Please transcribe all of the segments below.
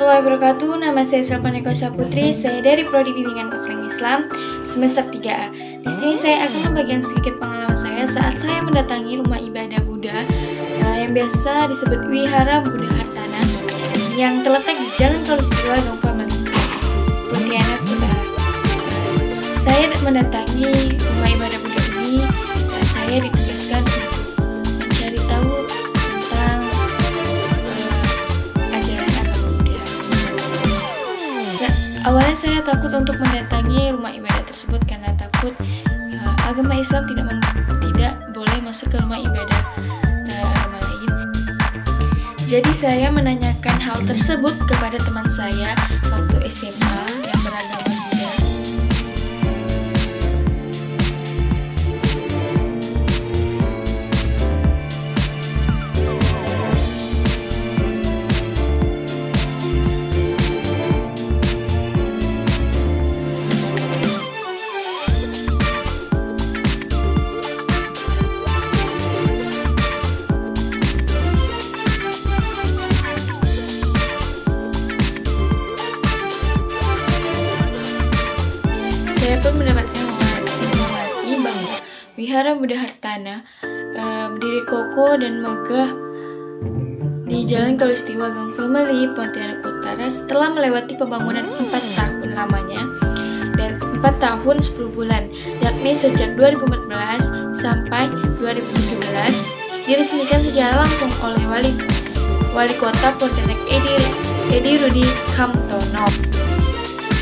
warahmatullahi wabarakatuh. Nama saya Selpaneko Saputri. Saya dari Prodi Bimbingan Konseling Islam semester 3A. Di sini saya akan membagikan sedikit pengalaman saya saat saya mendatangi rumah ibadah Buddha yang biasa disebut Wihara Buddha Hartana yang terletak di Jalan Kalustiwa Gongpa Melita, Pontianak Utara. Saya mendatangi rumah ibadah Buddha ini saat saya ditugaskan untuk mencari tahu tentang ajaran agama Buddha. Awalnya saya takut untuk mendatangi rumah ibadah tersebut karena takut agama Islam tidak boleh masuk ke rumah ibadah agama lain. Jadi saya menanyakan hal tersebut kepada teman saya waktu SMA yang beragama Buddha. Saya pun mendapatkan informasi bahwa Wihara Buddha Hartana berdiri kokoh dan megah di Jalan Kalustiwa Gang Family, Pontianak Utara setelah melewati pembangunan 4 tahun lamanya dan 4 tahun 10 bulan, yakni sejak 2014 sampai 2017 diresmikan secara langsung oleh Wali Kota Pontianak Edi Rudi Kamtono.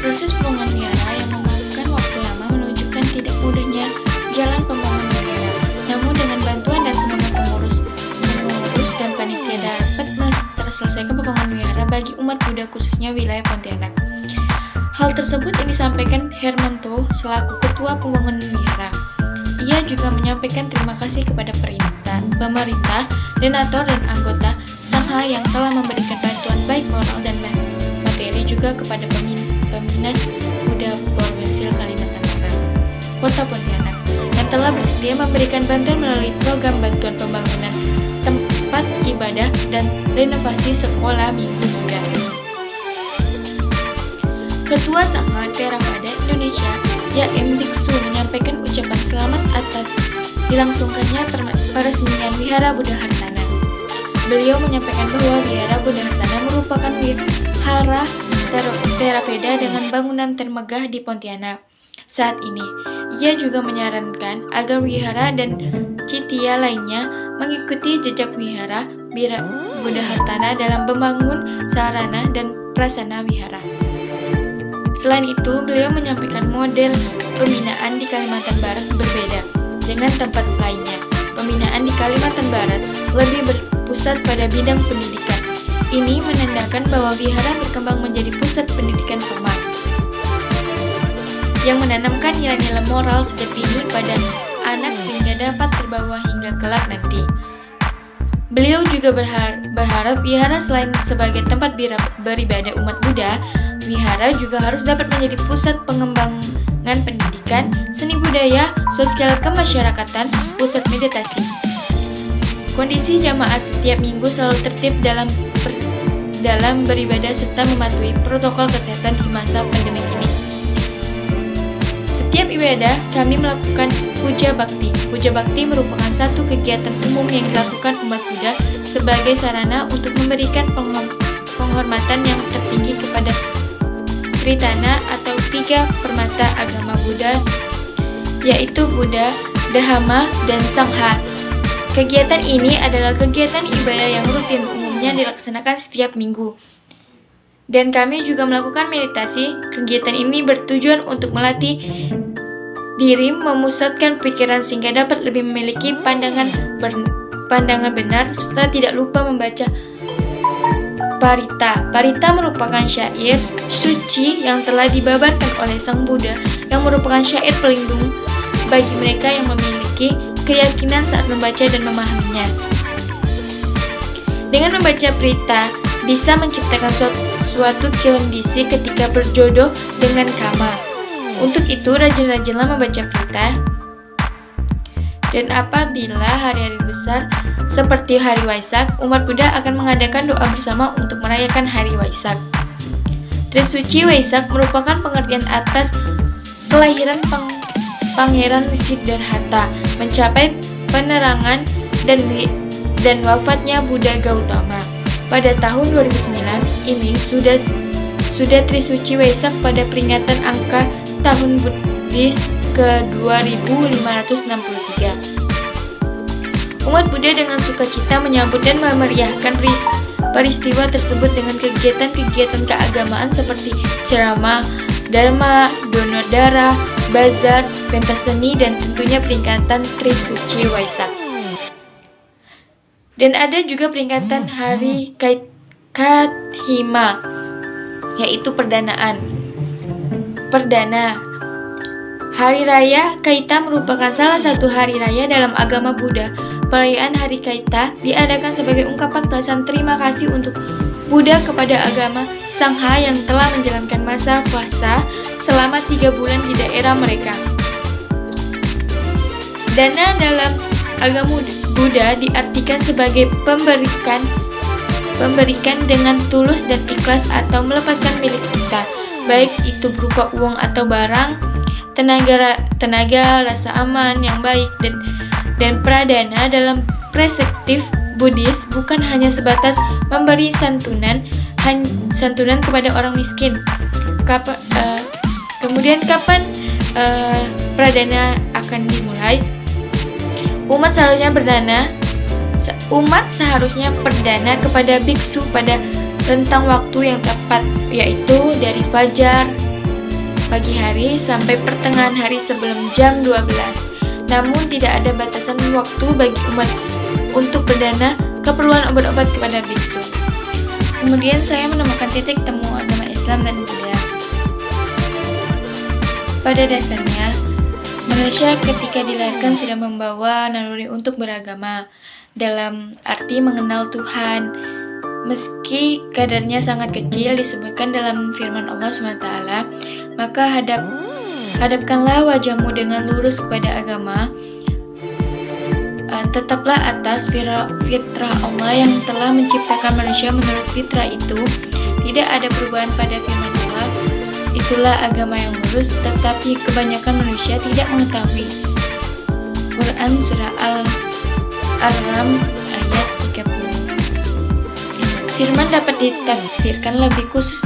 Proses pembangunan wihara yang memakan waktu lama menunjukkan tidak mudahnya jalan pembangunan wihara. Namun dengan bantuan dan semangat pengurus dan panitia dapat terselesaikan pembangunan wihara bagi umat Buddha khususnya wilayah Pontianak. Hal tersebut yang disampaikan Hermanto selaku ketua pembangunan wihara. Ia juga menyampaikan terima kasih kepada pemerintah, donatur dan anggota Sangha yang telah memberikan bantuan baik moral dan materi, juga kepada Peminas Buddha Provinsi Kalimantan Barat, Kota Pontianak, yang telah bersedia memberikan bantuan melalui program bantuan pembangunan tempat ibadah dan renovasi sekolah minggu Buddha. Ketua Sangha Theravada Indonesia, YM Diksu, menyampaikan ucapan selamat atas dilangsungkannya peresmian Wihara Buddha Hartana. Beliau menyampaikan bahwa Wihara Buddha Hartana merupakan wihara Theravada dengan bangunan termegah di Pontianak saat ini. Ia juga menyarankan agar wihara dan citya lainnya mengikuti jejak Wihara Buddha Hartana dalam membangun sarana dan prasarana wihara. Selain itu, beliau menyampaikan model pembinaan di Kalimantan Barat berbeda dengan tempat lainnya. Pembinaan di Kalimantan Barat lebih berpusat pada bidang pendidikan. Ini menandakan bahwa wihara berkembang menjadi pusat pendidikan formal yang menanamkan nilai-nilai moral sejati ini pada anak sehingga dapat terbawa hingga kelak nanti. Beliau juga berharap wihara selain sebagai tempat beribadah umat Buddha, wihara juga harus dapat menjadi pusat pengembangan pendidikan, seni budaya, sosial kemasyarakatan, pusat meditasi. Kondisi jamaah setiap minggu selalu tertib dalam beribadah serta mematuhi protokol kesehatan di masa pandemi ini. Setiap ibadah kami melakukan puja bakti. Puja bakti merupakan satu kegiatan umum yang dilakukan umat Buddha sebagai sarana untuk memberikan penghormatan yang tertinggi kepada Tritana atau 3 permata agama Buddha, yaitu Buddha, Dhamma, dan Sangha. Kegiatan ini adalah kegiatan ibadah yang rutin umumnya dilaksanakan setiap minggu. Dan kami juga melakukan meditasi. Kegiatan ini bertujuan untuk melatih diri memusatkan pikiran sehingga dapat lebih memiliki pandangan benar serta tidak lupa membaca Parita. Parita merupakan syair suci yang telah dibabarkan oleh Sang Buddha yang merupakan syair pelindung bagi mereka yang memiliki keyakinan saat membaca dan memahaminya. Dengan membaca Parita bisa menciptakan suatu kondisi ketika berjodoh dengan Kama. Untuk itu rajin-rajinlah membaca Parita. Dan apabila hari-hari besar seperti Hari Waisak, umat Buddha akan mengadakan doa bersama untuk merayakan Hari Waisak. Trisuci Waisak merupakan pengertian atas kelahiran Pangeran Siddhartha, mencapai penerangan dan wafatnya Buddha Gautama. Pada tahun 2009 ini sudah Trisuci Waisak pada peringatan angka tahun Buddhis ke 2563. Umat Buddha dengan sukacita menyambut dan memeriahkan peristiwa tersebut dengan kegiatan-kegiatan keagamaan seperti ceramah, dharma, donor darah, bazar, pentas seni, dan tentunya peringatan Trisuci Waisak. Dan ada juga peringatan Hari Kathima, yaitu perdana. Hari Raya Kaita merupakan salah satu hari raya dalam agama Buddha. Perayaan Hari Kaita diadakan sebagai ungkapan perasaan terima kasih untuk Buddha kepada agama Sangha yang telah menjalankan masa puasa selama 3 bulan di daerah mereka. Dana dalam agama Buddha diartikan sebagai pemberikan dengan tulus dan ikhlas atau melepaskan milik kita, baik itu berupa uang atau barang, tenaga, rasa aman yang baik, dan pradana dalam perspektif Buddhis bukan hanya sebatas memberi santunan kepada orang miskin. Kemudian kapan pradana akan dimulai? Umat seharusnya berdana kepada biksu pada rentang waktu yang tepat, yaitu dari fajar pagi hari sampai pertengahan hari sebelum jam 12. Namun tidak ada batasan waktu bagi umat untuk berdana keperluan obat-obat kepada biksu. Kemudian saya menemukan titik temu agama Islam dan Buddha. Pada dasarnya, manusia ketika dilahirkan sudah membawa naluri untuk beragama, dalam arti mengenal Tuhan. Meski kadarnya sangat kecil disebutkan dalam firman Allah SWT, maka hadapkanlah wajahmu dengan lurus kepada agama. Tetaplah atas fitrah Allah yang telah menciptakan manusia menurut fitrah itu. Tidak ada perubahan pada firman Allah. Itulah agama yang lurus, tetapi kebanyakan manusia tidak mengetahui. Quran Surah Al-An'am ayat 30. Firman dapat ditafsirkan lebih khusus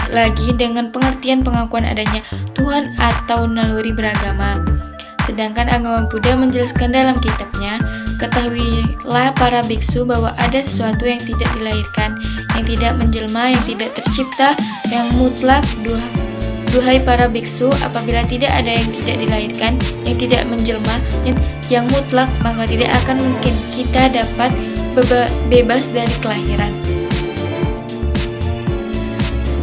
lagi dengan pengertian pengakuan adanya Tuhan atau naluri beragama. Sedangkan agama Buddha menjelaskan dalam kitabnya, ketahuilah para biksu bahwa ada sesuatu yang tidak dilahirkan, yang tidak menjelma, yang tidak tercipta, yang mutlak. Duhai para biksu, apabila tidak ada yang tidak dilahirkan, yang tidak menjelma, yang mutlak, maka tidak akan mungkin kita dapat bebas dari kelahiran.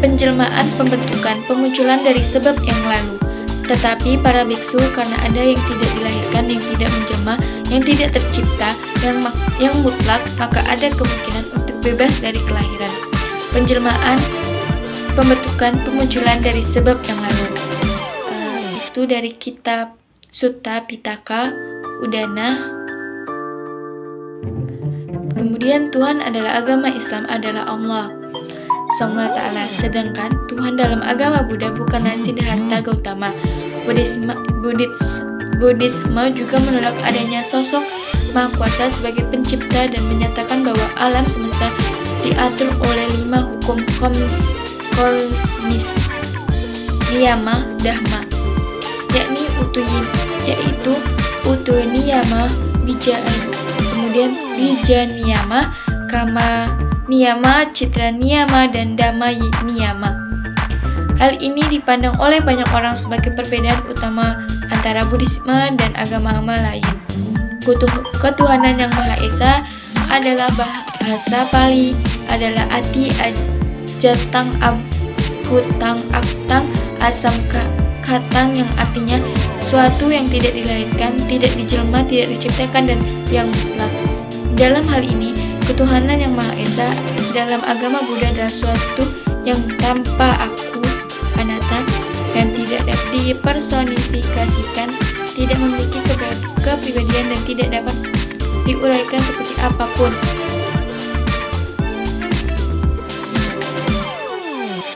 Penjelmaan, pembentukan, pemunculan dari sebab yang lalu. Tetapi para biksu, karena ada yang tidak dilahirkan, yang tidak menjelma, yang tidak tercipta, yang mutlak, maka ada kemungkinan untuk bebas dari kelahiran. Penjelmaan, pembentukan, pemunculan dari sebab yang lalu. Itu dari kitab Sutta Pitaka Udana. Kemudian Tuhan adalah agama Islam adalah Allah SWT. Sedangkan Tuhan dalam agama Buddha bukanlah Siddhartha Gautama. Buddhisme juga menolak adanya sosok Maha Kuasa sebagai pencipta dan menyatakan bahwa alam semesta diatur oleh 5 hukum kosmis, niyama, dhamma, yaitu utu niyama, kemudian bija niyama, kama niyama, citra niyama, dan dhamma niyama. Hal ini dipandang oleh banyak orang sebagai perbedaan utama antara Buddhisme dan agama-agama lain. Ketuhanan yang Maha Esa adalah bahasa Pali, adalah ati jatang abkutang aktang asam katang, yang artinya suatu yang tidak dilahirkan, tidak dijelma, tidak diciptakan, dan yang mutlak. Dalam hal ini, ketuhanan yang Maha Esa dalam agama Buddha adalah suatu yang tanpa aku, anatta, dan tidak dapat dipersonifikasikan, tidak memiliki kepribadian, dan tidak dapat diuraikan seperti apapun.